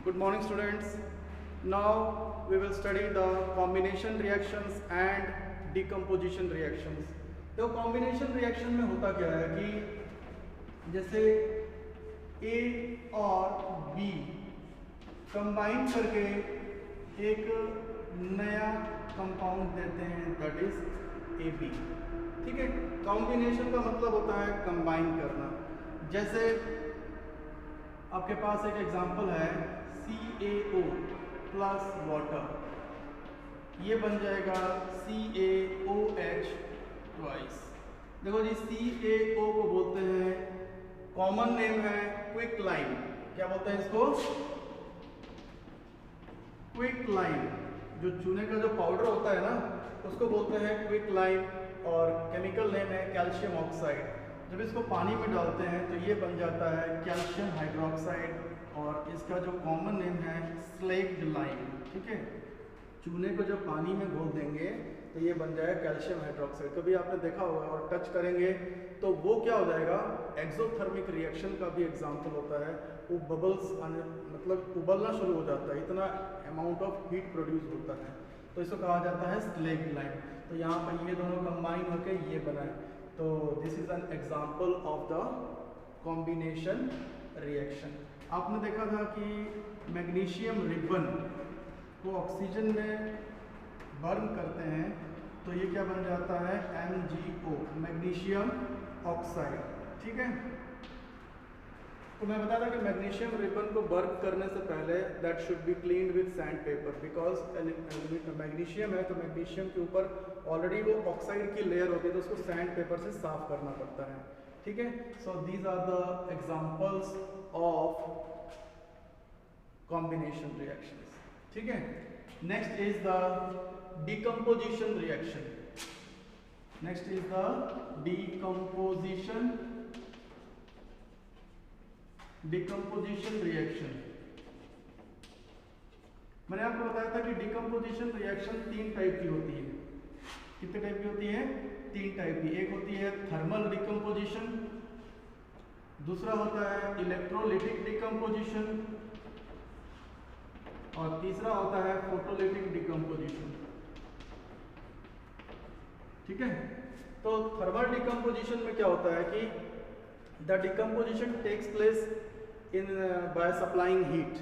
Good morning students. Now we will study the combination reactions and decomposition reactions. तो combination reaction में होता क्या है कि जैसे A और B कंबाइन करके एक नया कंपाउंड देते हैं, दैट इज AB। ठीक है, कॉम्बिनेशन का मतलब होता है कंबाइन करना। जैसे आपके पास एक एग्जांपल है CaO प्लस वाटर, ये बन जाएगा CaOH ट्वाइस। देखो जी, CaO को बोलते हैं, कॉमन नेम है क्विक लाइम। क्या बोलते हैं इसको? Quick lime. जो चूने का जो पाउडर होता है ना, उसको बोलते हैं क्विक लाइम, और केमिकल नेम है कैल्शियम ऑक्साइड। जब इसको पानी में डालते हैं तो ये बन जाता है कैल्शियम हाइड्रोक्साइड, और इसका जो कॉमन नेम है स्लेक्ड लाइम। ठीक है, चूने को जब पानी में घोल देंगे तो ये बन जाएगा कैल्शियम हाइड्रोक्साइड। कभी आपने देखा होगा, और टच करेंगे तो वो क्या हो जाएगा, एक्सोथर्मिक रिएक्शन का भी एग्जांपल होता है। वो बबल्स मतलब उबलना शुरू हो जाता है, इतना अमाउंट ऑफ हीट प्रोड्यूस होता है, तो इसको कहा जाता है स्लेक्ड लाइम। तो यहाँ पर ये दोनों कंबाइन होकर ये बना है। तो this is an example of the combination reaction. आपने देखा था कि मैग्नीशियम रिबन को ऑक्सीजन में बर्न करते हैं तो ये क्या बन जाता है, MgO, मैग्नीशियम ऑक्साइड। ठीक है, तो मैं बता था कि मैग्नीशियम रिबन को बर्न करने से पहले that should be cleaned with sand paper, because magnesium है तो मैग्नीशियम के ऊपर ऑलरेडी वो ऑक्साइड की लेयर होती है, तो उसको सैंड पेपर से साफ करना पड़ता है। ठीक है, so these are the examples of combination reactions. ठीक है, next is the decomposition reaction. Next is the decomposition reaction. मैंने आपको बताया था कि डिकम्पोजिशन रिएक्शन 3 टाइप की होती है। कितने टाइप की होती है? 3 टाइप की। एक होती है थर्मल डिकम्पोजिशन, दूसरा होता है इलेक्ट्रोलिटिक डिकम्पोजिशन, और तीसरा होता है फोटोलिटिक डिकम्पोजिशन। ठीक है, तो थर्मल डिकम्पोजिशन में क्या होता है कि the decomposition takes place in by supplying heat.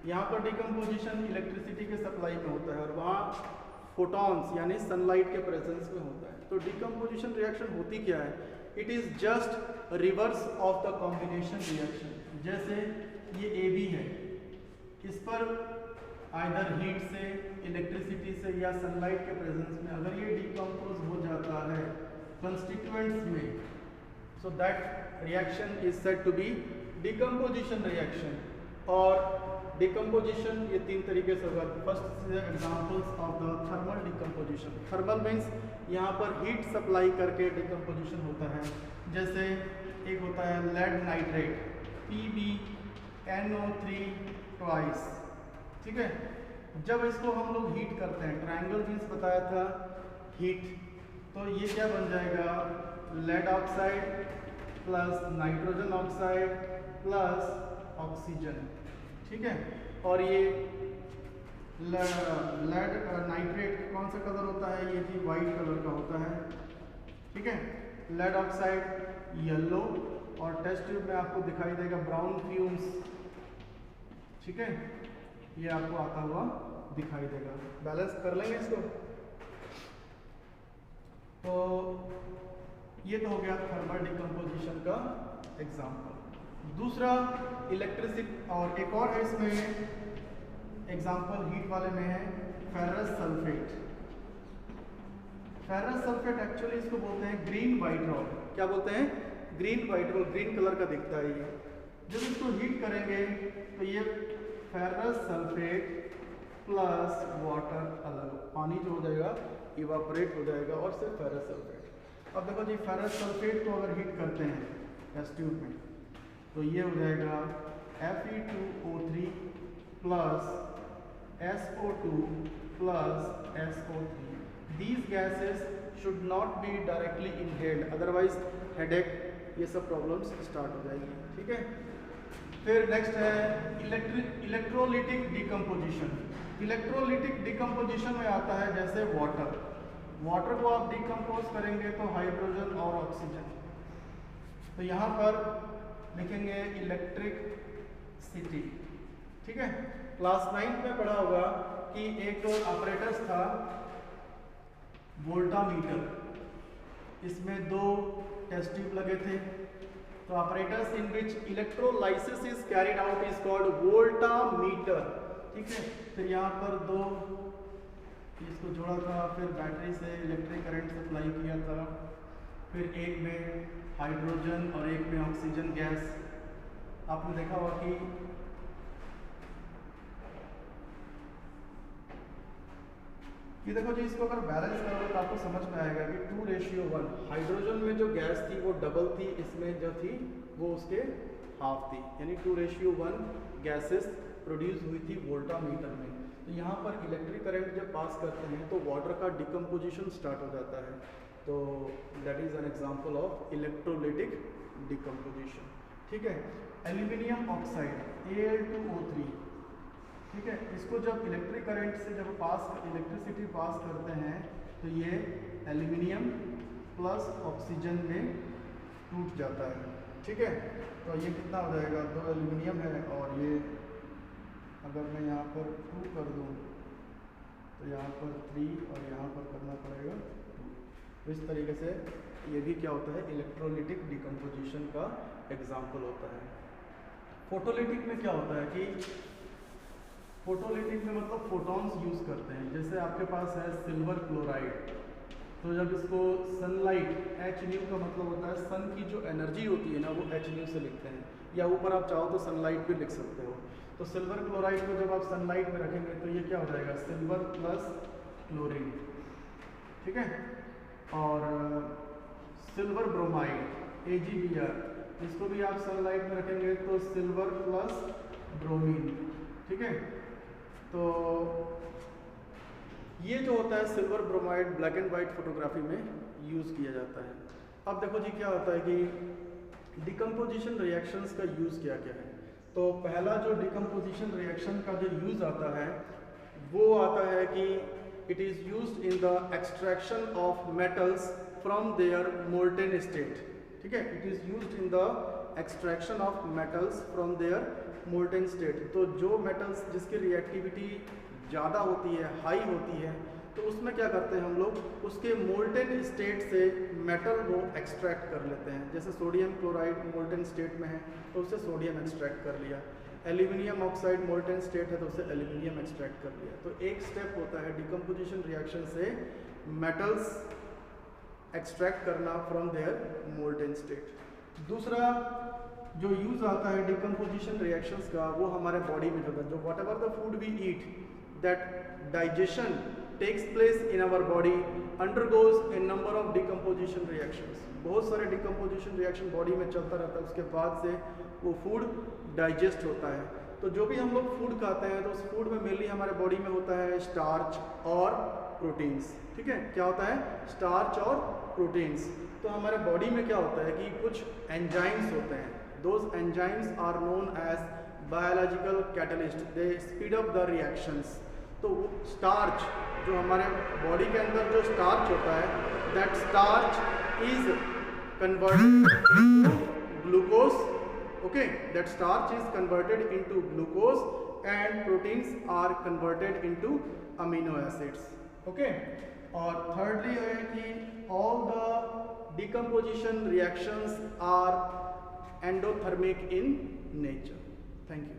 यहाँ पर डिकम्पोजिशन इलेक्ट्रिसिटी के सप्लाई में होता है, और वहाँ फोटॉन्स यानी सनलाइट के प्रेजेंस में होता है। तो डिकम्पोजिशन रिएक्शन होती क्या है? It is just reverse of the combination reaction. जैसे ये AB है, इस पर आइदर हीट से, इलेक्ट्रिसिटी से या सनलाइट के प्रेजेंस में अगर ये डिकम्पोज हो जाता है कंस्टिट्यूएंट्स में, so that reaction is said to be decomposition reaction. और डिकम्पोजिशन ये 3 तरीके से होगा। First examples of the thermal decomposition. Thermal means यहाँ पर हीट सप्लाई करके डिकम्पोजिशन होता है। जैसे एक होता है लेड नाइट्रेट, PbNO3 ट्वाइस। ठीक है, जब इसको हम लोग हीट करते हैं, ट्रायंगल मीन्स बताया था हीट, तो ये क्या बन जाएगा, lead oxide plus nitrogen oxide plus oxygen. ठीक है, और ये लेड नाइट्रेट कौन सा कलर होता है? ये जी वाइट कलर का होता है। ठीक है, लेड ऑक्साइड येलो, और टेस्ट ट्यूब में आपको दिखाई देगा ब्राउन फ्यूम्स। ठीक है, ये आपको आता हुआ दिखाई देगा। बैलेंस कर लेंगे इसको। तो ये तो हो गया थर्मल डिकम्पोजिशन का एग्जांपल। दूसरा इलेक्ट्रिसिटी, और एक और है इसमें एग्जांपल हीट वाले में है ferrous sulphate. Ferrous sulphate actually इसको बोलते हैं ग्रीन वाइट रॉक। क्या बोलते हैं? Green white rock, green colour का दिखता है ये। जब इसको हीट करेंगे तो ये फेरस सल्फेट प्लस वाटर, अलग पानी जो हो जाएगा इवापोरेट हो जाएगा, और सिर्फ फेरस सल्फेट। अब देखो जी, फेरस सल्फेट को अगर हीट करते हैं टेस्ट ट्यूब में तो ये हो जाएगा Fe2O3 plus SO2 plus SO3। These gases should not be directly inhaled, otherwise headache, ये सब प्रॉब्लम्स स्टार्ट हो जाएगी। ठीक है, फिर नेक्स्ट है इलेक्ट्रोलिटिक डिकम्पोजिशन। इलेक्ट्रोलिटिक डिकम्पोजिशन में आता है जैसे वाटर को आप डिकम्पोज करेंगे तो हाइड्रोजन और ऑक्सीजन, तो यहाँ पर लिखेंगे इलेक्ट्रिसिटी। ठीक है, क्लास 9 में पढ़ा होगा कि एक ऑपरेटर्स था वोल्टामीटर, इसमें 2 टेस्ट ट्यूब लगे थे। तो operators in which electrolysis is carried out is called voltameter. ठीक है, फिर यहाँ पर 2 इसको जोड़ा था, फिर बैटरी से इलेक्ट्रिक करंट सप्लाई किया था, फिर एक में हाइड्रोजन और एक में ऑक्सीजन गैस। आपने देखा होगा कि देखो जी, इसको अगर बैलेंस करोगे तो आपको समझ में आएगा कि 2:1। हाइड्रोजन में जो गैस थी वो डबल थी, इसमें जो थी वो उसके हाफ थी, यानी 2:1 गैसेस प्रोड्यूस हुई थी वोल्टामीटर में। तो यहाँ पर इलेक्ट्रिक करंट जब पास करते हैं तो वाटर का डिकम्पोजिशन स्टार्ट हो जाता है। तो that is an example of electrolytic decomposition. ठीक है, एल्यूमिनियम ऑक्साइड Al2O3। ठीक है, इसको जब इलेक्ट्रिक करंट से जब इलेक्ट्रिसिटी पास करते हैं तो ये एल्यूमिनियम प्लस ऑक्सीजन में टूट जाता है। ठीक है, तो ये कितना हो जाएगा, 2 एल्यूमिनियम है और ये अगर मैं यहाँ पर 2 कर दूँ तो यहाँ पर 3 और यहाँ पर करना पड़ेगा 2। तो इस तरीके से ये भी क्या होता है, इलेक्ट्रोलिटिक डिकम्पोजिशन का एग्जाम्पल होता है। फोटोलिटिक में क्या होता है कि फोटोलिटिक में मतलब फोटॉन्स यूज़ करते हैं। जैसे आपके पास है सिल्वर क्लोराइड, तो जब इसको सनलाइट, HNU का मतलब होता है सन की जो एनर्जी होती है ना वो HNU से लिखते हैं, या ऊपर आप चाहो तो सनलाइट भी लिख सकते हो। तो सिल्वर क्लोराइड को जब आप सनलाइट में रखेंगे तो ये क्या हो जाएगा, सिल्वर प्लस क्लोरीन। ठीक है, और सिल्वर ब्रोमाइड AgBr, इसको भी आप सनलाइट में रखेंगे तो सिल्वर प्लस ब्रोमीन। ठीक है, तो ये जो होता है silver bromide black and white photography में यूज़ किया जाता है। अब देखो जी क्या होता है कि डिकम्पोजिशन रिएक्शंस का यूज़ क्या क्या है। तो पहला जो डिकम्पोजिशन रिएक्शन का जो यूज़ आता है वो आता है कि it is used in the extraction of metals from their molten state. ठीक है, it is used in the extraction of metals from their molten state. तो जो मेटल्स जिसकी रिएक्टिविटी ज़्यादा होती है, हाई होती है, तो उसमें क्या करते हैं हम लोग, उसके मोल्टेन स्टेट से मेटल वो एक्सट्रैक्ट कर लेते हैं। जैसे सोडियम क्लोराइड मोल्टेन स्टेट में है तो उससे सोडियम एक्सट्रैक्ट कर लिया, एल्यूमिनियम ऑक्साइड मोल्टेन स्टेट है तो उससे एल्यूमिनियम एक्सट्रैक्ट कर लिया। तो एक स्टेप होता है डिकम्पोजिशन रिएक्शन से मेटल्स एक्सट्रैक्ट करना फ्रॉम देयर मोल्टेन स्टेट। दूसरा जो यूज़ आता है डिकम्पोजिशन रिएक्शंस का वो हमारे बॉडी में होता है। जो whatever the food we eat, that digestion takes place in our body undergoes a number of decomposition reactions. बहुत सारे डिकम्पोजिशन रिएक्शन बॉडी में चलता रहता है, उसके बाद से वो फूड डाइजेस्ट होता है। तो जो भी हम लोग फूड खाते हैं तो उस फूड में मेनली हमारे बॉडी में होता है स्टार्च और प्रोटीन्स। ठीक है, क्या होता है, स्टार्च और प्रोटीन्स। तो हमारे बॉडी में क्या होता है कि कुछ एंजाइम्स होते हैं, those enzymes are known as biological catalyst, they speed up the reactions. तो स्टार्च जो हमारे बॉडी के अंदर जो स्टार्च होता है, that starch is converted into glucose. Okay, that starch is converted into glucose and proteins are converted into amino acids. Okay, और thirdly है कि all the decomposition reactions are endothermic in nature. Thank you.